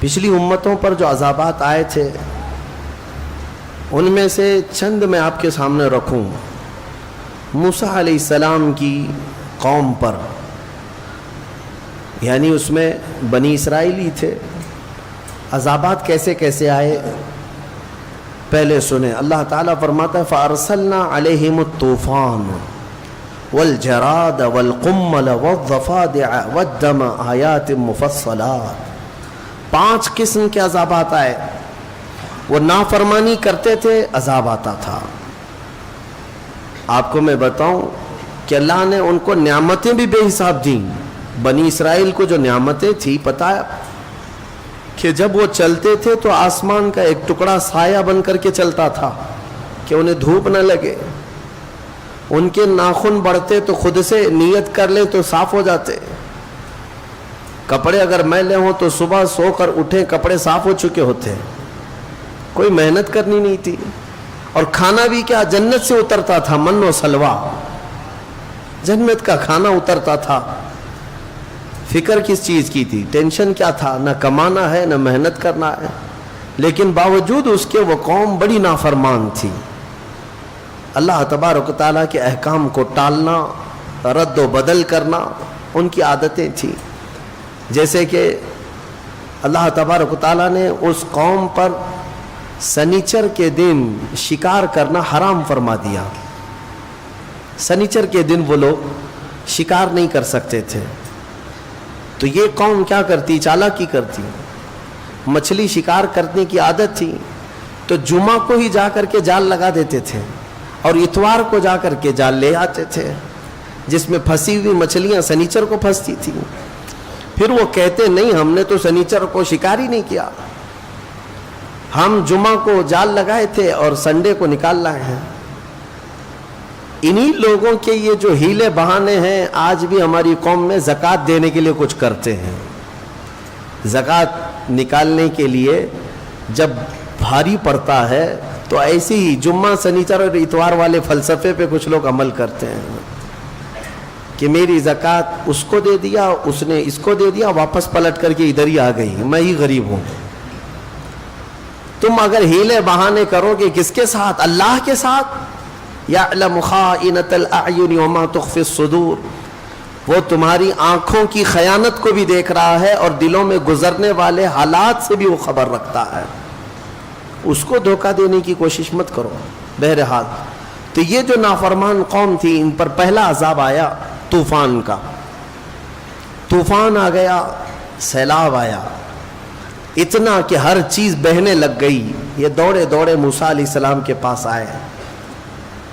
پچھلی امتوں پر جو عذابات آئے تھے ان میں سے چند میں آپ کے سامنے رکھوں۔ موسیٰ علیہ السلام کی قوم پر، یعنی اس میں بنی اسرائیلی تھے، عذابات کیسے کیسے آئے پہلے سنیں۔ اللہ تعالیٰ فرماتا ہے فَأَرْسَلْنَا عَلَيْهِمُ الطُّوفَانَ وَالْجَرَادَ وَالْقُمَّلَ وَالضَّفَادِعَ وَالدَّمَ آیَاتٍ مُفَصَّلَاتٍ۔ 5 قسم کے عذابات آئے۔ وہ نافرمانی کرتے تھے، عذاب آتا تھا۔ آپ کو میں بتاؤں کہ اللہ نے ان کو نعمتیں بھی بے حساب دیں۔ بنی اسرائیل کو جو نعمتیں تھی، پتہ ہے کہ جب وہ چلتے تھے تو آسمان کا ایک ٹکڑا سایہ بن کر کے چلتا تھا کہ انہیں دھوپ نہ لگے۔ ان کے ناخن بڑھتے تو خود سے نیت کر لیں تو صاف ہو جاتے۔ کپڑے اگر میلے ہوں تو صبح سو کر اٹھیں کپڑے صاف ہو چکے ہوتے۔ کوئی محنت کرنی نہیں تھی۔ اور کھانا بھی کیا جنت سے اترتا تھا، من و سلوا، جنت کا کھانا اترتا تھا۔ فکر کس چیز کی تھی؟ ٹینشن کیا تھا؟ نہ کمانا ہے نہ محنت کرنا ہے۔ لیکن باوجود اس کے وہ قوم بڑی نافرمان تھی۔ اللہ تبارک و تعالیٰ کے احکام کو ٹالنا، رد و بدل کرنا ان کی عادتیں تھیں۔ جیسے کہ اللہ تبارک و تعالیٰ نے اس قوم پر سنیچر کے دن شکار کرنا حرام فرما دیا۔ سنیچر کے دن وہ لوگ شکار نہیں کر سکتے تھے۔ تو یہ قوم کیا کرتی؟ چالاکی کرتی۔ مچھلی شکار کرنے کی عادت تھی تو جمعہ کو ہی جا کر کے جال لگا دیتے تھے اور اتوار کو جا کر کے جال لے آتے تھے، جس میں پھنسی ہوئی مچھلیاں سنیچر کو پھنستی تھیں۔ پھر وہ کہتے نہیں ہم نے تو سنیچر کو شکار ہی نہیں کیا، ہم جمعہ کو جال لگائے تھے اور سنڈے کو نکال لائے ہیں۔ انہی لوگوں کے یہ جو ہیلے بہانے ہیں آج بھی ہماری قوم میں زکوٰۃ دینے کے لیے کچھ کرتے ہیں۔ زکوٰۃ نکالنے کے لیے جب بھاری پڑتا ہے تو ایسے ہی جمعہ سنیچر اور اتوار والے فلسفے پہ کچھ لوگ عمل کرتے ہیں کہ میری زکوٰۃ اس کو دے دیا، اس نے اس کو دے دیا، واپس پلٹ کر کے ادھر ہی آ گئی، میں ہی غریب ہوں۔ تم اگر ہیلے بہانے کرو گے کس کے ساتھ؟ اللہ کے ساتھ۔ یعلم خائنۃ الاعین وما تخفی الصدور، وہ تمہاری آنکھوں کی خیانت کو بھی دیکھ رہا ہے اور دلوں میں گزرنے والے حالات سے بھی وہ خبر رکھتا ہے۔ اس کو دھوکہ دینے کی کوشش مت کرو۔ بہرحال تو یہ جو نافرمان قوم تھی ان پر پہلا عذاب آیا طوفان کا۔ طوفان آ گیا، سیلاب آیا، اتنا کہ ہر چیز بہنے لگ گئی۔ یہ دوڑے دوڑے موسیٰ علیہ السلام کے پاس آئے،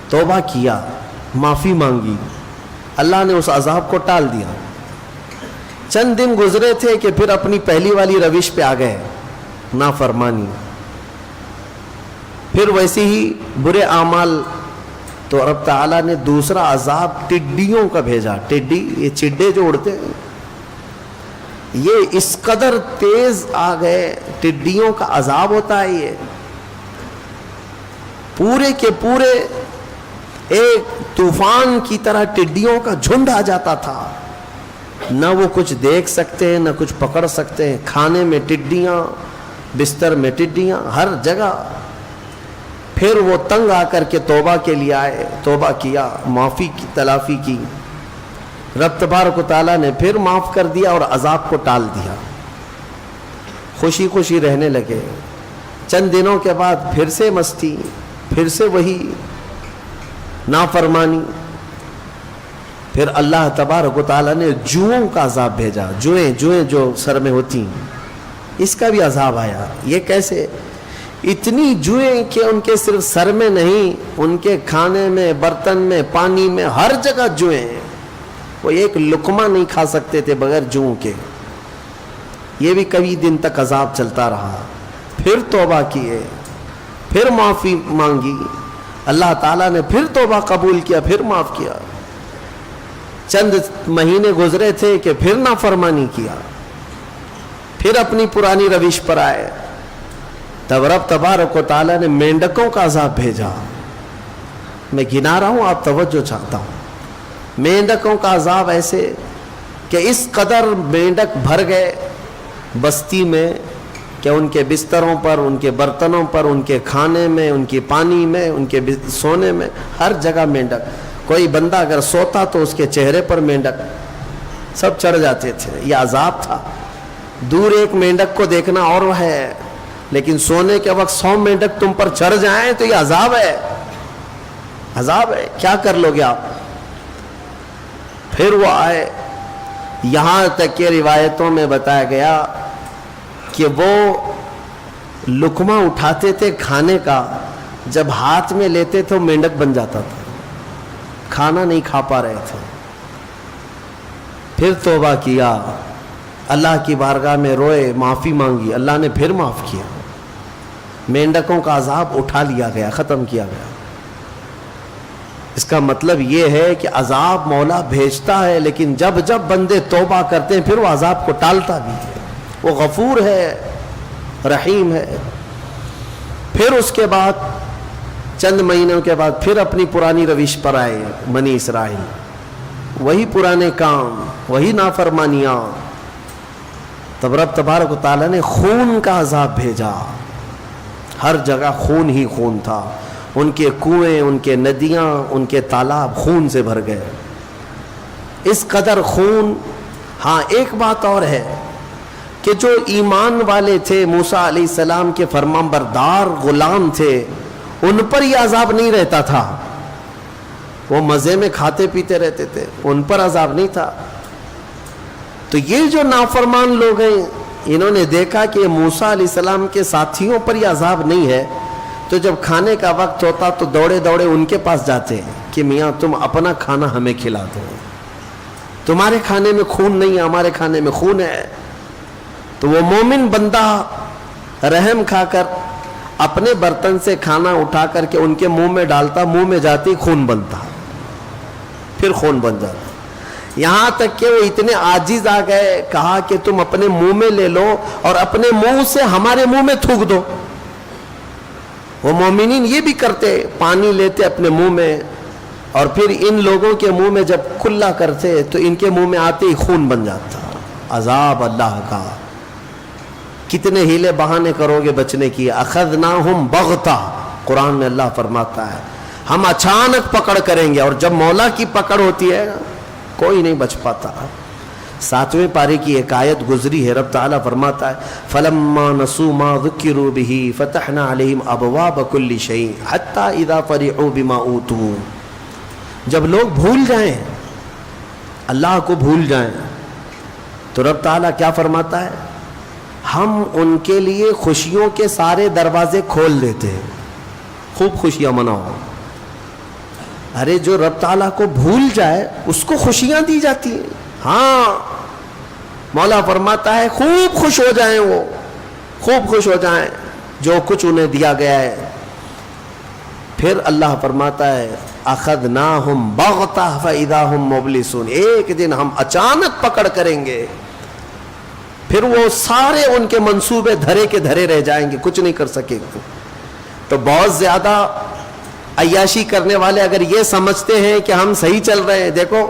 توبہ کیا، معافی مانگی، اللہ نے اس عذاب کو ٹال دیا۔ چند دن گزرے تھے کہ پھر اپنی پہلی والی روش پہ آ گئے، نافرمانی۔ پھر ویسے ہی برے اعمال، تو رب تعالیٰ نے دوسرا عذاب ٹڈیوں کا بھیجا۔ ٹڈی یہ چڈے جو اڑتے ہیں، یہ اس قدر تیز آ گئے، ٹڈیوں کا عذاب ہوتا ہے۔ یہ پورے کے پورے ایک طوفان کی طرح ٹڈیوں کا جھنڈ آ جاتا تھا۔ نہ وہ کچھ دیکھ سکتے ہیں نہ کچھ پکڑ سکتے ہیں، کھانے میں ٹڈیاں، بستر میں ٹڈیاں، ہر جگہ۔ پھر وہ تنگ آ کر کے توبہ کے لیے آئے، توبہ کیا، معافی کی تلافی کی، رب تبارک و تعالیٰ نے پھر معاف کر دیا اور عذاب کو ٹال دیا۔ خوشی خوشی رہنے لگے۔ چند دنوں کے بعد پھر سے مستی، پھر سے وہی نافرمانی۔ پھر اللہ تبارک و تعالیٰ نے جوؤں کا عذاب بھیجا۔ جوئیں جو سر میں ہوتی، اس کا بھی عذاب آیا۔ یہ کیسے؟ اتنی جوئیں کہ ان کے صرف سر میں نہیں، ان کے کھانے میں، برتن میں، پانی میں، ہر جگہ جوئیں۔ وہ ایک لقمہ نہیں کھا سکتے تھے بغیر جوؤں کے۔ یہ بھی کئی دن تک عذاب چلتا رہا۔ پھر توبہ کیے، پھر معافی مانگی، اللہ تعالیٰ نے پھر توبہ قبول کیا، پھر معاف کیا۔ چند مہینے گزرے تھے کہ پھر نافرمانی کیا، پھر اپنی پرانی روش پر آئے۔ تب رب تبارک و تعالیٰ نے مینڈکوں کا عذاب بھیجا۔ میں گنا رہا ہوں، آپ توجہ چاہتا ہوں۔ مینڈکوں کا عذاب ایسے کہ اس قدر مینڈک بھر گئے بستی میں کہ ان کے بستروں پر، ان کے برتنوں پر، ان کے کھانے میں، ان کے پانی میں، ان کے سونے میں، ہر جگہ مینڈک. کوئی بندہ اگر سوتا تو اس کے چہرے پر مینڈک سب چڑھ جاتے تھے. یہ عذاب تھا. دور ایک مینڈک کو دیکھنا اور وہ ہے، لیکن سونے کے وقت 100 مینڈک تم پر چڑھ جائیں تو یہ عذاب ہے. عذاب ہے. کیا کر لو گے آپ؟ پھر وہ آئے. یہاں تک کہ روایتوں میں بتایا گیا کہ وہ لقمہ اٹھاتے تھے کھانے کا، جب ہاتھ میں لیتے تھے وہ مینڈک بن جاتا تھا. کھانا نہیں کھا پا رہے تھے. پھر توبہ کیا، اللہ کی بارگاہ میں روئے، معافی مانگی، اللہ نے پھر معاف کیا. مینڈکوں کا عذاب اٹھا لیا گیا، ختم کیا گیا. اس کا مطلب یہ ہے کہ عذاب مولا بھیجتا ہے، لیکن جب جب بندے توبہ کرتے ہیں پھر وہ عذاب کو ٹالتا بھی ہے. وہ غفور ہے، رحیم ہے. پھر اس کے بعد چند مہینوں کے بعد پھر اپنی پرانی روش پر آئے بنی اسرائیل. وہی پرانے کام، وہی نافرمانیاں. تب رب تبارک و تعالیٰ نے خون کا عذاب بھیجا. ہر جگہ خون ہی خون تھا. ان کے کنویں، ان کے ندیاں، ان کے تالاب خون سے بھر گئے. اس قدر خون. ہاں ایک بات اور ہے کہ جو ایمان والے تھے، موسیٰ علیہ السلام کے فرمانبردار غلام تھے، ان پر یہ عذاب نہیں رہتا تھا. وہ مزے میں کھاتے پیتے رہتے تھے، ان پر عذاب نہیں تھا. تو یہ جو نافرمان لوگ ہیں، انہوں نے دیکھا کہ موسیٰ علیہ السلام کے ساتھیوں پر یہ عذاب نہیں ہے، تو جب کھانے کا وقت ہوتا تو دوڑے دوڑے ان کے پاس جاتے ہیں کہ میاں تم اپنا کھانا ہمیں کھلا دو. تمہارے کھانے میں خون نہیں ہے، ہمارے کھانے میں خون ہے. تو وہ مومن بندہ رحم کھا کر اپنے برتن سے کھانا اٹھا کر کے ان کے منہ میں ڈالتا، منہ میں جاتی خون بنتا، پھر خون بن جاتا. یہاں تک کہ وہ اتنے عاجز آ گئے، کہا کہ تم اپنے منہ میں لے لو اور اپنے منہ سے ہمارے منہ میں تھوک دو. وہ مومنین یہ بھی کرتے، پانی لیتے اپنے منہ میں اور پھر ان لوگوں کے منہ میں جب کلا کرتے تو ان کے منہ میں آتے ہی خون بن جاتا. عذاب اللہ کا. کتنے ہیلے بہانے کرو گے بچنے کی. اخذناہم بغتہ، قرآن میں اللہ فرماتا ہے ہم اچانک پکڑ کریں گے. اور جب مولا کی پکڑ ہوتی ہے کوئی نہیں بچ پاتا. 7ویں پارے کی ایک آیت گزری ہے، رب تعالیٰ فرماتا ہے فَلَمَّا نَسُوا مَا ذُكِّرُوا بِهِ فَتَحْنَا عَلَيْهِمْ أَبْوَابَ كُلِّ شَيْءٍ حَتَّى إِذَا فَرِحُوا بِمَا أُوتُوا. جب لوگ بھول جائیں، اللہ کو بھول جائیں، تو رب تعالیٰ کیا فرماتا ہے؟ ہم ان کے لیے خوشیوں کے سارے دروازے کھول دیتے ہیں. خوب خوشیاں مناؤ. ارے جو رب تعالیٰ کو بھول جائے اس کو خوشیاں دی جاتی ہیں. ہاں مولا فرماتا ہے خوب خوش ہو جائیں، وہ خوب خوش ہو جائیں جو کچھ انہیں دیا گیا ہے. پھر اللہ فرماتا ہے اخذناہم بغتہ فاذا ہم مبلسون. ایک دن ہم اچانک پکڑ کریں گے، پھر وہ سارے ان کے منصوبے دھرے کے دھرے رہ جائیں گے، کچھ نہیں کر سکے گے. تو بہت زیادہ عیاشی کرنے والے اگر یہ سمجھتے ہیں کہ ہم صحیح چل رہے ہیں، دیکھو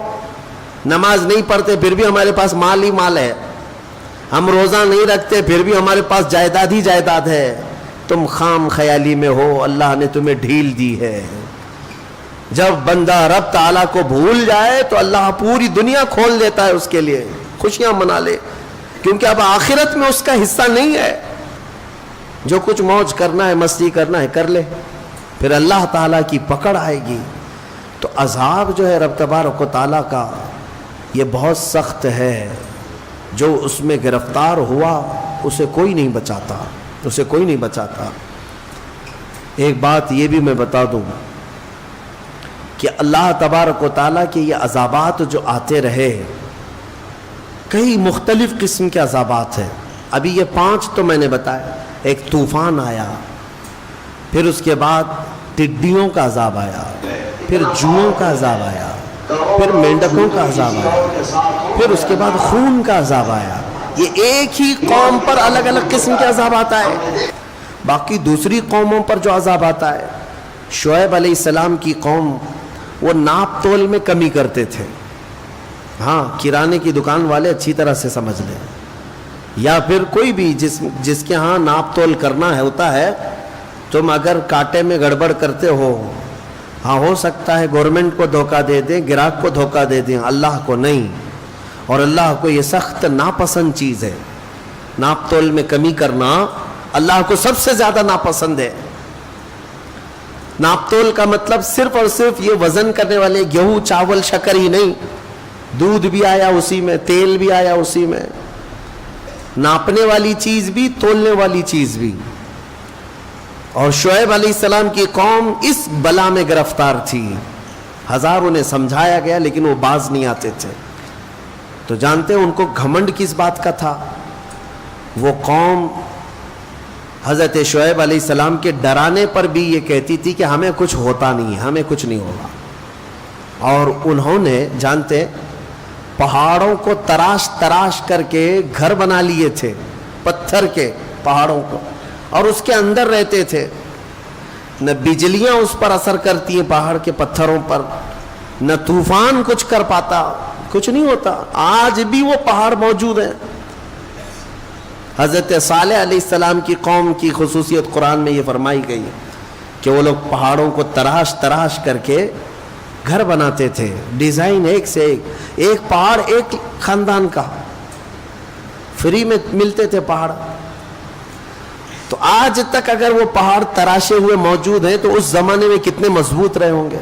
نماز نہیں پڑھتے پھر بھی ہمارے پاس مال ہی مال ہے، ہم روزہ نہیں رکھتے پھر بھی ہمارے پاس جائیداد ہی جائیداد ہے، تم خام خیالی میں ہو، اللہ نے تمہیں ڈھیل دی ہے. جب بندہ رب تعالیٰ کو بھول جائے تو اللہ پوری دنیا کھول دیتا ہے اس کے لیے. خوشیاں منا لے، کیونکہ اب آخرت میں اس کا حصہ نہیں ہے. جو کچھ موج کرنا ہے، مستی کرنا ہے کر لے، پھر اللہ تعالیٰ کی پکڑ آئے گی. تو عذاب جو ہے رب تبارک و تعالیٰ کا یہ بہت سخت ہے. جو اس میں گرفتار ہوا اسے کوئی نہیں بچاتا، اسے کوئی نہیں بچاتا. ایک بات یہ بھی میں بتا دوں کہ اللہ تبارک و تعالیٰ کے یہ عذابات جو آتے رہے، کئی مختلف قسم کے عذابات ہیں. ابھی یہ 5 تو میں نے بتایا. ایک طوفان آیا، پھر اس کے بعد ٹڈیوں کا عذاب آیا، پھر جوؤں کا عذاب آیا، پھر مینڈکوں کا عذاب آیا، پھر اس کے بعد خون کا عذاب آیا. یہ ایک ہی قوم پر الگ الگ قسم کے عذاب آتا ہے. باقی دوسری قوموں پر جو عذاب آتا ہے، شعیب علیہ السلام کی قوم وہ ناپ تول میں کمی کرتے تھے. ہاں کرانے کی دکان والے اچھی طرح سے سمجھ لیں، یا پھر کوئی بھی جس کے ہاں ناپ تول کرنا ہے ہوتا ہے، تم اگر کانٹے میں گڑبڑ کرتے ہو، ہاں ہو سکتا ہے گورنمنٹ کو دھوکہ دے دیں، گراہک کو دھوکہ دے دیں، اللہ کو نہیں. اور اللہ کو یہ سخت ناپسند چیز ہے. ناپ تول میں کمی کرنا اللہ کو سب سے زیادہ ناپسند ہے. ناپ تول کا مطلب صرف اور صرف یہ وزن کرنے والے گیہوں چاول شکر ہی نہیں، دودھ بھی آیا اسی میں، تیل بھی آیا اسی میں، ناپنے والی چیز بھی، تولنے والی چیز بھی. اور شعیب علیہ السلام کی قوم اس بلا میں گرفتار تھی. ہزار انہیں سمجھایا گیا لیکن وہ باز نہیں آتے تھے. تو جانتے ہیں ان کو گھمنڈ کس بات کا تھا؟ وہ قوم حضرت شعیب علیہ السلام کے ڈرانے پر بھی یہ کہتی تھی کہ ہمیں کچھ ہوتا نہیں ہے، ہمیں کچھ نہیں ہوگا. اور انہوں نے جانتے پہاڑوں کو تراش تراش کر کے گھر بنا لیے تھے، پتھر کے پہاڑوں کو، اور اس کے اندر رہتے تھے. نہ بجلیاں اس پر اثر کرتی ہیں پہاڑ کے پتھروں پر، نہ طوفان کچھ کر پاتا، کچھ نہیں ہوتا. آج بھی وہ پہاڑ موجود ہیں. حضرت صالح علیہ السلام کی قوم کی خصوصیت قرآن میں یہ فرمائی گئی کہ وہ لوگ پہاڑوں کو تراش تراش کر کے گھر بناتے تھے. ڈیزائن ایک سے ایک پہاڑ ایک خاندان کا، فری میں ملتے تھے پہاڑ. تو آج تک اگر وہ پہاڑ تراشے ہوئے موجود ہیں تو اس زمانے میں کتنے مضبوط رہے ہوں گے.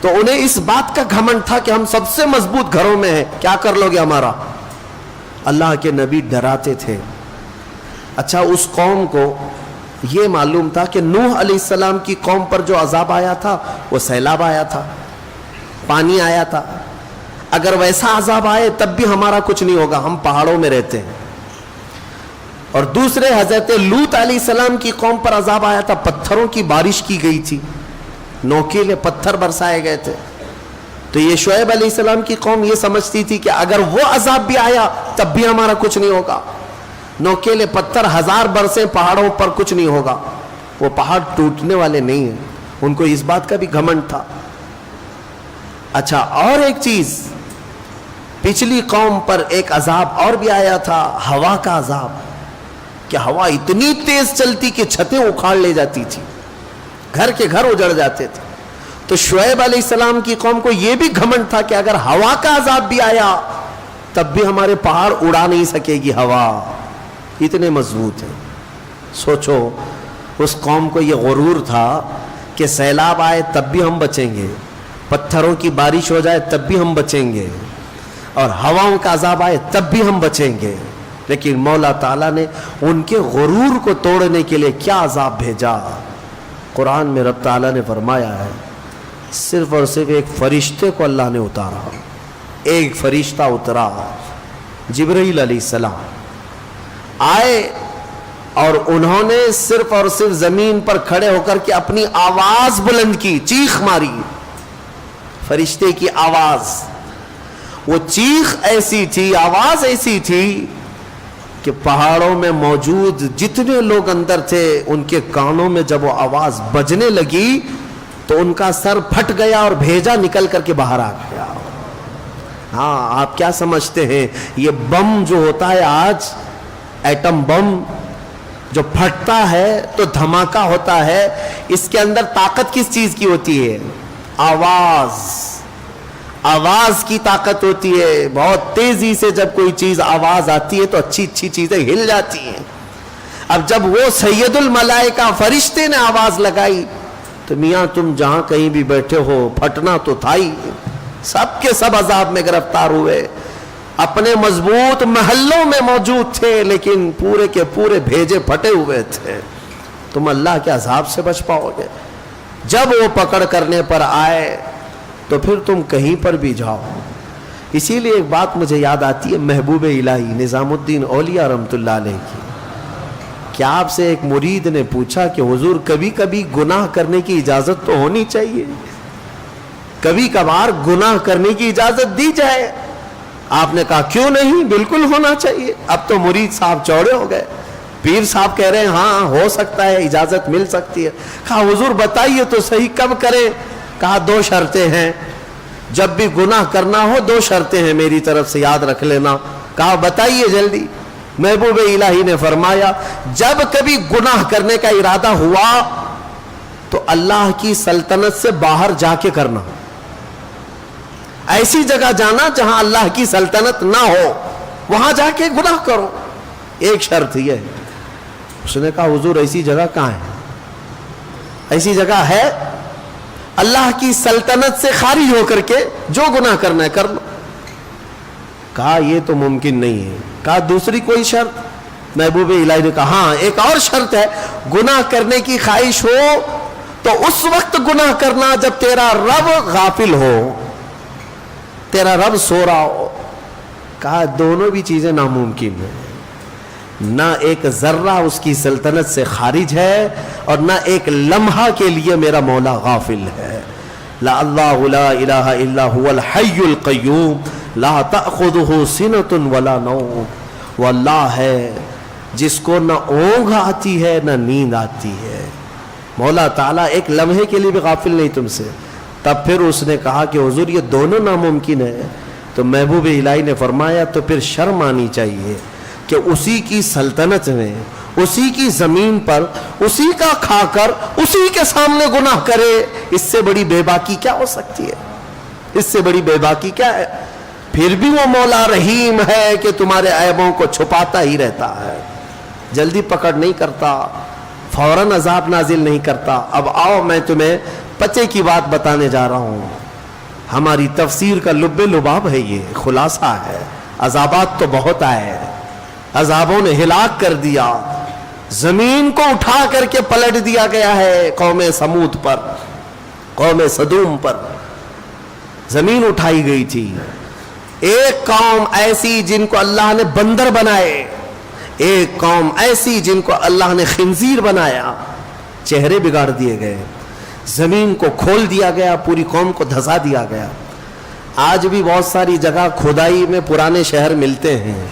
تو انہیں اس بات کا گھمنڈ تھا کہ ہم سب سے مضبوط گھروں میں ہیں، کیا کر لو گے ہمارا. اللہ کے نبی ڈراتے تھے. اچھا، اس قوم کو یہ معلوم تھا کہ نوح علیہ السلام کی قوم پر جو عذاب آیا تھا وہ سیلاب آیا تھا، پانی آیا تھا. اگر ویسا عذاب آئے تب بھی ہمارا کچھ نہیں ہوگا، ہم پہاڑوں میں رہتے ہیں. اور دوسرے حضرت لوط علیہ السلام کی قوم پر عذاب آیا تھا، پتھروں کی بارش کی گئی تھی، نوکیلے پتھر برسائے گئے تھے. تو یہ شعیب علیہ السلام کی قوم یہ سمجھتی تھی کہ اگر وہ عذاب بھی آیا تب بھی ہمارا کچھ نہیں ہوگا. نوکیلے پتھر ہزار برسیں پہاڑوں پر کچھ نہیں ہوگا، وہ پہاڑ ٹوٹنے والے نہیں ہیں. ان کو اس بات کا بھی گھمنڈ تھا. اچھا، اور ایک چیز، پچھلی قوم پر ایک عذاب اور بھی آیا تھا، ہوا کا عذاب، کہ ہوا اتنی تیز چلتی کہ چھتیں اکھاڑ لے جاتی تھی، گھر کے گھر اجڑ جاتے تھے. تو شعیب علیہ السلام کی قوم کو یہ بھی گھمنڈ تھا کہ اگر ہوا کا عذاب بھی آیا تب بھی ہمارے پہاڑ اڑا نہیں سکے گی ہوا، اتنے مضبوط ہیں. سوچو، اس قوم کو یہ غرور تھا کہ سیلاب آئے تب بھی ہم بچیں گے، پتھروں کی بارش ہو جائے تب بھی ہم بچیں گے، اور ہواؤں کا عذاب آئے تب بھی ہم بچیں گے. لیکن مولا تعالیٰ نے ان کے غرور کو توڑنے کے لیے کیا عذاب بھیجا. قرآن میں رب تعالیٰ نے فرمایا ہے صرف اور صرف ایک فرشتے کو اللہ نے اتارا. ایک فرشتہ اترا، جبرائیل علیہ السلام آئے، اور انہوں نے صرف اور صرف زمین پر کھڑے ہو کر کے اپنی آواز بلند کی، چیخ ماری. فرشتے کی آواز، وہ چیخ ایسی تھی، آواز ایسی تھی کہ پہاڑوں میں موجود جتنے لوگ اندر تھے ان کے کانوں میں جب وہ آواز بجنے لگی تو ان کا سر پھٹ گیا اور بھیجا نکل کر کے باہر آ گیا. ہاں، آپ کیا سمجھتے ہیں یہ بم جو ہوتا ہے آج، ایٹم بم جو پھٹتا ہے تو دھماکہ ہوتا ہے، اس کے اندر طاقت کس چیز کی ہوتی ہے؟ آواز کی طاقت ہوتی ہے. بہت تیزی سے جب کوئی چیز آواز آتی ہے تو اچھی اچھی چیزیں ہل جاتی ہیں. اب جب وہ سید الملائکہ فرشتے نے آواز لگائی تو میاں تم جہاں کہیں بھی بیٹھے ہو پھٹنا تو تھا ہی. سب کے سب عذاب میں گرفتار ہوئے، اپنے مضبوط محلوں میں موجود تھے لیکن پورے کے پورے بھیجے پھٹے ہوئے تھے. تم اللہ کے عذاب سے بچ پاؤ گے؟ جب وہ پکڑ کرنے پر آئے تو پھر تم کہیں پر بھی جاؤ. اسی لیے ایک بات مجھے یاد آتی ہے محبوب الہی نظام الدین اولیاء رحمۃ اللہ علیہ کی. کیا آپ سے ایک مرید نے پوچھا کہ حضور کبھی کبھی گناہ کرنے کی اجازت تو ہونی چاہیے، کبھی کبھار گناہ کرنے کی اجازت دی جائے. آپ نے کہا کیوں نہیں، بالکل ہونا چاہیے. اب تو مرید صاحب چوڑے ہو گئے، پیر صاحب کہہ رہے ہیں ہاں ہو سکتا ہے، اجازت مل سکتی ہے. کہا حضور بتائیے تو صحیح کب کریں. کہا 2 شرطیں ہیں، جب بھی گناہ کرنا ہو 2 شرطیں ہیں میری طرف سے، یاد رکھ لینا. کہا بتائیے جلدی. محبوب الہی نے فرمایا جب کبھی گناہ کرنے کا ارادہ ہوا تو اللہ کی سلطنت سے باہر جا کے کرنا، ایسی جگہ جانا جہاں اللہ کی سلطنت نہ ہو، وہاں جا کے گناہ کرو۔ ایک شرط یہ ہے۔ اس نے کہا حضور ایسی جگہ کہاں ہے؟ ایسی جگہ ہے اللہ کی سلطنت سے خارج ہو کر کے جو گناہ کرنا ہے کر لو۔ کہا یہ تو ممکن نہیں ہے۔ کہا دوسری کوئی شرط؟ محبوب الہی نے کہا ہاں ایک اور شرط ہے، گناہ کرنے کی خواہش ہو تو اس وقت گناہ کرنا جب تیرا رب غافل ہو، تیرا رب سو رہا ہو۔ کہا دونوں بھی چیزیں ناممکن ہیں، نہ ایک ذرہ اس کی سلطنت سے خارج ہے اور نہ ایک لمحہ کے لیے میرا مولا غافل ہے۔ لا اللہ لا الہ الا هو الحی القیوم لا تأخذہ سنۃ ولا نوم، وہ اللہ ہے جس کو نہ اونگ آتی ہے نہ نیند آتی ہے۔ مولا تعالیٰ ایک لمحے کے لیے بھی غافل نہیں تم سے۔ تب پھر اس نے کہا کہ حضور یہ دونوں ناممکن ہے، تو محبوب الہی نے فرمایا تو پھر شرم آنی چاہیے کہ اسی کی سلطنت میں، اسی کی زمین پر، اسی کا کھا کر اسی کے سامنے گناہ کرے، اس سے بڑی بے باکی کیا ہو سکتی ہے؟ اس سے بڑی بے باکی کیا ہے؟ پھر بھی وہ مولا رحیم ہے کہ تمہارے عیبوں کو چھپاتا ہی رہتا ہے، جلدی پکڑ نہیں کرتا، فوراً عذاب نازل نہیں کرتا۔ اب آؤ میں تمہیں پچے کی بات بتانے جا رہا ہوں، ہماری تفسیر کا لب لباب ہے، یہ خلاصہ ہے۔ عذابات تو بہت آئے، عذابوں نے ہلاک کر دیا، زمین کو اٹھا کر کے پلٹ دیا گیا ہے قوم سمود پر، قوم صدوم پر زمین اٹھائی گئی تھی۔ ایک قوم ایسی جن کو اللہ نے بندر بنائے، ایک قوم ایسی جن کو اللہ نے خنزیر بنایا، چہرے بگاڑ دیے گئے، زمین کو کھول دیا گیا، پوری قوم کو دھسا دیا گیا۔ آج بھی بہت ساری جگہ کھدائی میں پرانے شہر ملتے ہیں،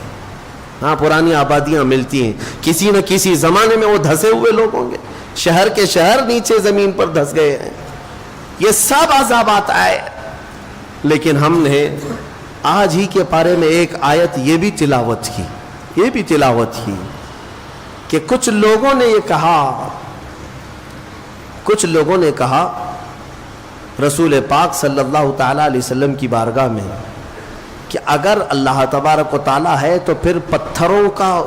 ہاں پرانی آبادیاں ملتی ہیں، کسی نہ کسی زمانے میں وہ دھسے ہوئے لوگ ہوں گے، شہر کے شہر نیچے زمین پر دھس گئے ہیں۔ یہ سب عذابات آئے، لیکن ہم نے آج ہی کے پارے میں ایک آیت یہ بھی تلاوت کی کہ کچھ لوگوں نے کہا رسول پاک صلی اللہ تعالی علیہ وسلم کی بارگاہ میں کہ اگر اللہ تبارک و تعالی ہے تو پھر پتھروں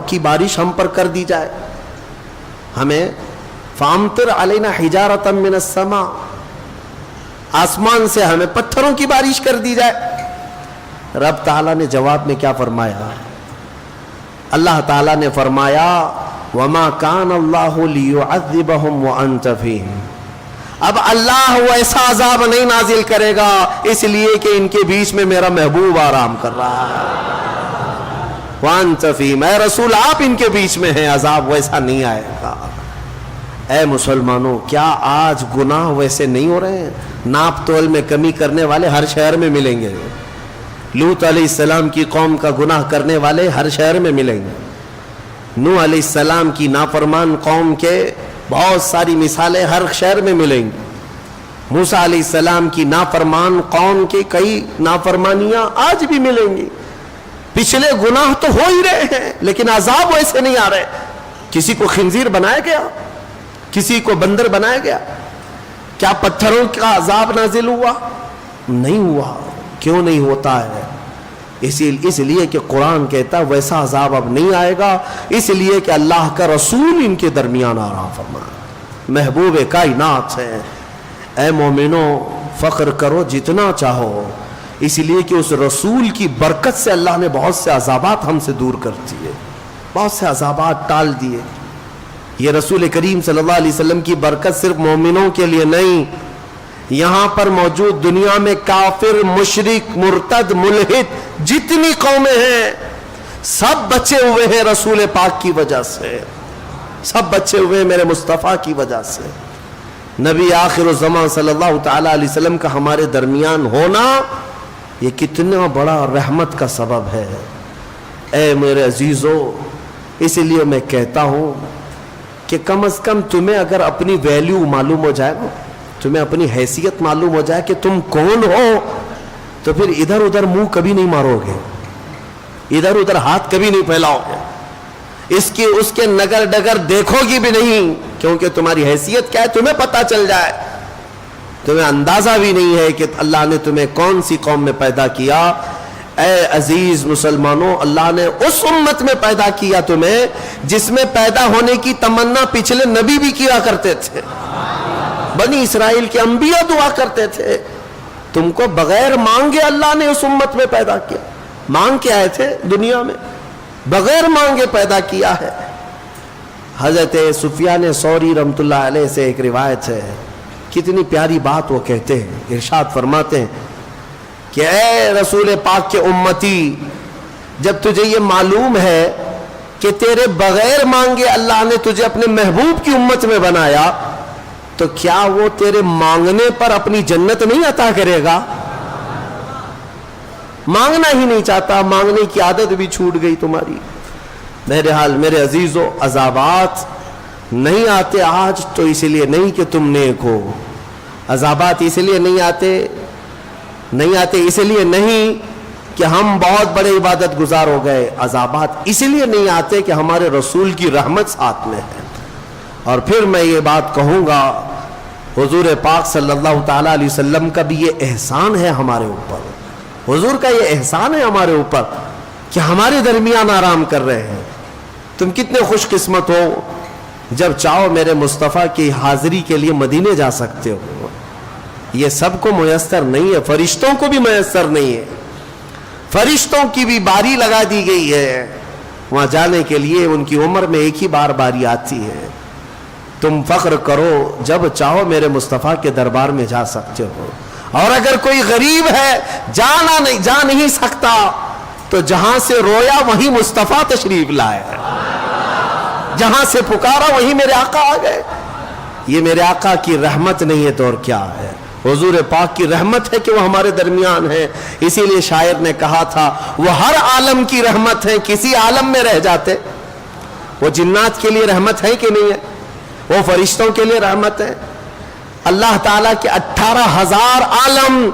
کی بارش ہم پر کر دی جائے، ہمیں فامطر علینا حجارۃ من السماء، آسمان سے ہمیں پتھروں کی بارش کر دی جائے۔ رب تعالیٰ نے جواب میں کیا فرمایا؟ اللہ تعالیٰ نے فرمایا وَمَا كَانَ اللَّهُ لِيُعَذِّبَهُمْ وَأَنْتَ فِيهِمْ، اب اللہ ویسا عذاب نہیں نازل کرے گا اس لیے کہ ان کے بیچ میں میرا محبوب آرام کر رہا ہے۔ وَأَنْتَ فِيهِمْ، اے رسول آپ ان کے بیچ میں ہیں، عذاب ویسا نہیں آئے گا۔ اے مسلمانوں، کیا آج گناہ ویسے نہیں ہو رہے ہیں؟ ناپ تول میں کمی کرنے والے ہر شہر میں ملیں گے، لوط علیہ السلام کی قوم کا گناہ کرنے والے ہر شہر میں ملیں گے، نوح علیہ السلام کی نافرمان قوم کے بہت ساری مثالیں ہر شہر میں ملیں گی، موسیٰ علیہ السلام کی نافرمان قوم کے کئی نافرمانیاں آج بھی ملیں گی۔ پچھلے گناہ تو ہو ہی رہے ہیں لیکن عذاب ویسے نہیں آ رہے۔ کسی کو خنزیر بنایا گیا، کسی کو بندر بنایا گیا، کیا پتھروں کا عذاب نازل ہوا؟ نہیں ہوا۔ کیوں نہیں ہوتا ہے؟ اس لیے کہ قرآن کہتا ہے ویسا عذاب اب نہیں آئے گا، اس لیے کہ اللہ کا رسول ان کے درمیان آرام فرمایا، محبوب کائنات ہے۔ اے مومنوں فخر کرو جتنا چاہو، اس لیے کہ اس رسول کی برکت سے اللہ نے بہت سے عذابات ہم سے دور کر دیے، بہت سے عذابات ٹال دیے۔ یہ رسول کریم صلی اللہ علیہ وسلم کی برکت صرف مومنوں کے لیے نہیں، یہاں پر موجود دنیا میں کافر، مشرک، مرتد، ملحد جتنی قومیں ہیں سب بچے ہوئے ہیں رسول پاک کی وجہ سے، سب بچے ہوئے ہیں میرے مصطفیٰ کی وجہ سے۔ نبی آخر الزمان صلی اللہ تعالی علیہ وسلم کا ہمارے درمیان ہونا یہ کتنا بڑا رحمت کا سبب ہے۔ اے میرے عزیزو، اس لیے میں کہتا ہوں کہ کم از کم تمہیں اگر اپنی ویلیو معلوم ہو جائے نا، تمہیں اپنی حیثیت معلوم ہو جائے کہ تم کون ہو، تو پھر ادھر ادھر منہ کبھی نہیں مارو گے، ادھر ادھر ہاتھ کبھی نہیں پھیلاؤ گے۔ اس کے نگر ڈگر دیکھو گی بھی نہیں، کیونکہ تمہاری حیثیت کیا ہے تمہیں پتہ چل جائے. تمہیں اندازہ بھی نہیں ہے کہ اللہ نے تمہیں کون سی قوم میں پیدا کیا. اے عزیز مسلمانوں، اللہ نے اس امت میں پیدا کیا تمہیں جس میں پیدا ہونے کی تمنا پچھلے نبی بھی کیا کرتے تھے. بنی اسرائیل کے انبیاء دعا کرتے تھے. تم کو بغیر مانگے اللہ نے اس امت میں پیدا کیا. مانگ کے آئے تھے دنیا میں، بغیر مانگے پیدا کیا ہے. حضرت سفیان ثوری رحمۃ اللہ علیہ سے ایک روایت ہے، کتنی پیاری بات وہ کہتے ہیں. ارشاد فرماتے ہیں کہ اے رسول پاک کے امتی، جب تجھے یہ معلوم ہے کہ تیرے بغیر مانگے اللہ نے تجھے اپنے محبوب کی امت میں بنایا، تو کیا وہ تیرے مانگنے پر اپنی جنت نہیں عطا کرے گا؟ مانگنا ہی نہیں چاہتا، مانگنے کی عادت بھی چھوٹ گئی تمہاری. بہرحال میرے عزیزو، عذابات نہیں آتے آج تو اس لیے نہیں کہ تم نیک ہو. عذابات اس لیے نہیں آتے اس لیے نہیں کہ ہم بہت بڑے عبادت گزار ہو گئے. عذابات اس لیے نہیں آتے کہ ہمارے رسول کی رحمت ساتھ میں ہے. اور پھر میں یہ بات کہوں گا، حضور پاک صلی اللہ تعالیٰ علیہ وسلم کا بھی یہ احسان ہے ہمارے اوپر. حضور کا یہ احسان ہے ہمارے اوپر کہ ہمارے درمیان آرام کر رہے ہیں. تم کتنے خوش قسمت ہو، جب چاہو میرے مصطفیٰ کی حاضری کے لیے مدینے جا سکتے ہو. یہ سب کو میسر نہیں ہے، فرشتوں کو بھی میسر نہیں ہے. فرشتوں کی بھی باری لگا دی گئی ہے وہاں جانے کے لیے. ان کی عمر میں ایک ہی بار باری آتی ہے. تم فخر کرو، جب چاہو میرے مصطفیٰ کے دربار میں جا سکتے ہو. اور اگر کوئی غریب ہے جا نہیں سکتا تو جہاں سے رویا وہیں مصطفیٰ تشریف لائے، جہاں سے پکارا وہیں میرے آقا آ گئے. یہ میرے آقا کی رحمت نہیں ہے تو اور کیا ہے؟ حضور پاک کی رحمت ہے کہ وہ ہمارے درمیان ہے. اسی لیے شاعر نے کہا تھا، وہ ہر عالم کی رحمت ہے، کسی عالم میں رہ جاتے. وہ جنات کے لیے رحمت ہے کہ نہیں ہے؟ وہ فرشتوں کے لیے رحمت ہے. اللہ تعالیٰ کے 18,000 عالم،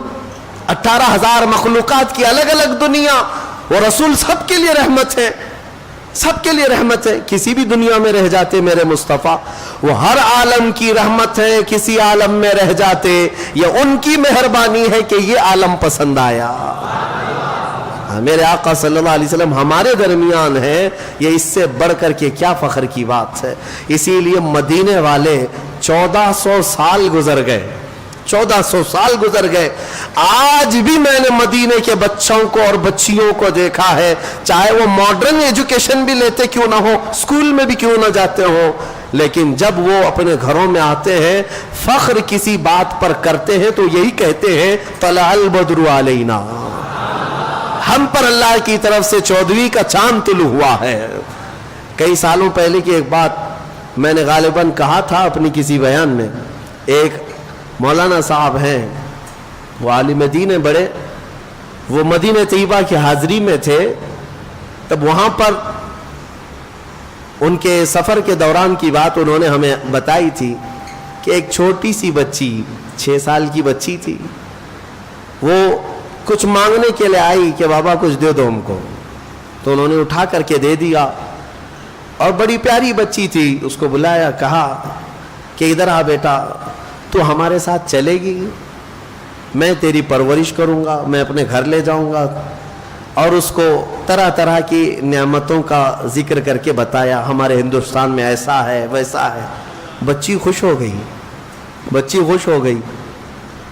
18,000 مخلوقات کی الگ الگ دنیا، وہ رسول سب کے لیے رحمت ہے، سب کے لیے رحمت ہے. کسی بھی دنیا میں رہ جاتے میرے مصطفیٰ، وہ ہر عالم کی رحمت ہے. کسی عالم میں رہ جاتے، یہ ان کی مہربانی ہے کہ یہ عالم پسند آیا. میرے آقا صلی اللہ علیہ وسلم ہمارے درمیان ہے، یہ اس سے بڑھ کر کے کیا فخر کی بات ہے. اسی لیے مدینے والے 1400 سال گزر گئے، 1400 سال گزر گئے. آج بھی میں نے مدینے کے بچوں کو اور بچیوں کو دیکھا ہے، چاہے وہ ماڈرن ایجوکیشن بھی لیتے کیوں نہ ہو، اسکول میں بھی کیوں نہ جاتے ہو، لیکن جب وہ اپنے گھروں میں آتے ہیں، فخر کسی بات پر کرتے ہیں تو یہی کہتے ہیں طلع البدر علینا، ہم پر اللہ کی طرف سے 14ویں کا چاند طلوع ہوا ہے. کئی سالوں پہلے کی ایک بات میں نے غالباً کہا تھا اپنی کسی بیان میں. ایک مولانا صاحب ہیں، وہ عالم دین ہیں بڑے، وہ مدینہ طیبہ کی حاضری میں تھے. تب وہاں پر ان کے سفر کے دوران کی بات انہوں نے ہمیں بتائی تھی کہ ایک چھوٹی سی بچی، 6 سال کی بچی تھی، وہ کچھ مانگنے کے لیے آئی کہ بابا کچھ دے دو ہم کو. تو انہوں نے اٹھا کر کے دے دیا، اور بڑی پیاری بچی تھی. اس کو بلایا، کہا کہ ادھر آ بیٹا، تو ہمارے ساتھ چلے گی، میں تیری پرورش کروں گا، میں اپنے گھر لے جاؤں گا. اور اس کو طرح طرح کی نعمتوں کا ذکر کر کے بتایا، ہمارے ہندوستان میں ایسا ہے ویسا ہے. بچی خوش ہو گئی، بچی خوش ہو گئی.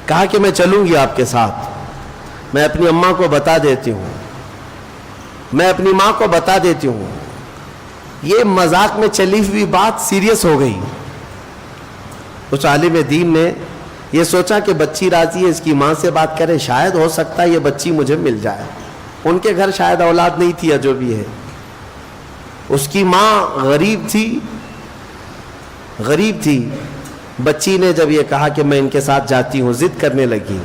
کہا کہ میں چلوں گی آپ کے ساتھ، میں اپنی اماں کو بتا دیتی ہوں، میں اپنی ماں کو بتا دیتی ہوں. یہ مذاق میں چلی ہوئی بات سیریس ہو گئی. اس عالم دین نے یہ سوچا کہ بچی راضی ہے، اس کی ماں سے بات کرے، شاید ہو سکتا ہے یہ بچی مجھے مل جائے. ان کے گھر شاید اولاد نہیں تھی یا جو بھی ہے. اس کی ماں غریب تھی. بچی نے جب یہ کہا کہ میں ان کے ساتھ جاتی ہوں، ضد کرنے لگی.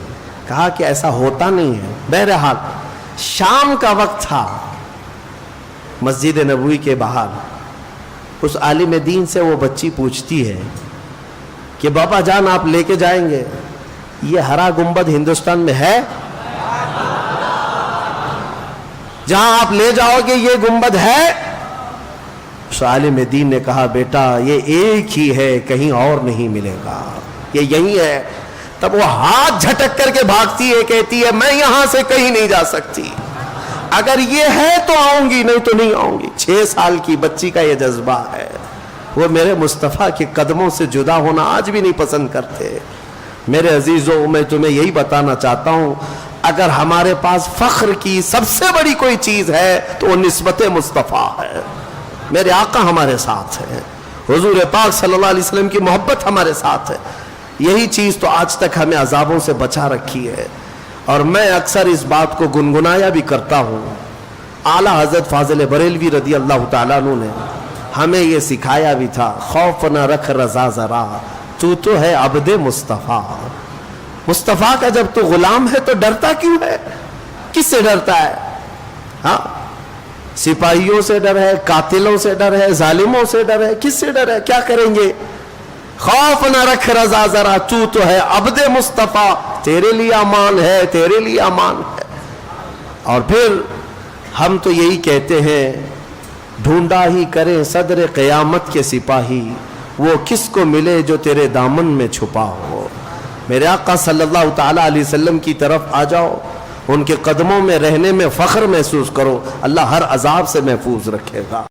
کہا کہ ایسا ہوتا نہیں ہے. بہرحال شام کا وقت تھا، مسجد نبوی کے باہر. اس عالم دین سے وہ بچی پوچھتی ہے کہ بابا جان آپ لے کے جائیں گے، یہ ہرا گنبد ہندوستان میں ہے جہاں آپ لے جاؤ گے؟ یہ گنبد ہے؟ اس اس عالم دین نے کہا بیٹا یہ ایک ہی ہے, کہیں اور نہیں ملے گا, یہ یہی ہے. تب وہ ہاتھ جھٹک کر کے بھاگتی ہے, کہتی ہے میں یہاں سے کہیں نہیں جا سکتی, اگر یہ ہے تو آؤں گی, نہیں تو نہیں آؤں گی. 6 سال کی بچی کا یہ جذبہ ہے. وہ میرے مصطفیٰ کے قدموں سے جدا ہونا آج بھی نہیں پسند کرتے. میرے عزیزوں, میں تمہیں یہی بتانا چاہتا ہوں, اگر ہمارے پاس فخر کی سب سے بڑی کوئی چیز ہے تو وہ نسبت مصطفیٰ ہے. میرے آقا ہمارے ساتھ ہے, حضور پاک صلی اللہ علیہ وسلم کی محبت ہمارے ساتھ ہے. یہی چیز تو آج تک ہمیں عذابوں سے بچا رکھی ہے. اور میں اکثر اس بات کو گنگنایا بھی کرتا ہوں. اعلیٰ حضرت فاضل بریلوی رضی اللہ تعالیٰ عنہ نے ہمیں یہ سکھایا بھی تھا, خوف نہ رکھ رضا ذرا, تو ہے عبد مصطفیٰ. مصطفیٰ کا جب تو غلام ہے تو ڈرتا کیوں ہے؟ کس سے ڈرتا ہے؟ ہاں, سپاہیوں سے ڈر ہے, قاتلوں سے ڈر ہے, ظالموں سے ڈر ہے, کس سے ڈر ہے؟ کیا کریں گے؟ خوف نہ رکھ رضا ذرا, تو ہے عبد مصطفیٰ, تیرے لیے امان ہے, تیرے لیے امان ہے. اور پھر ہم تو یہی کہتے ہیں, ڈھونڈا ہی کریں صدر قیامت کے سپاہی, وہ کس کو ملے جو تیرے دامن میں چھپا ہو. میرے آقا صلی اللہ تعالیٰ علیہ وسلم کی طرف آ جاؤ, ان کے قدموں میں رہنے میں فخر محسوس کرو, اللہ ہر عذاب سے محفوظ رکھے گا.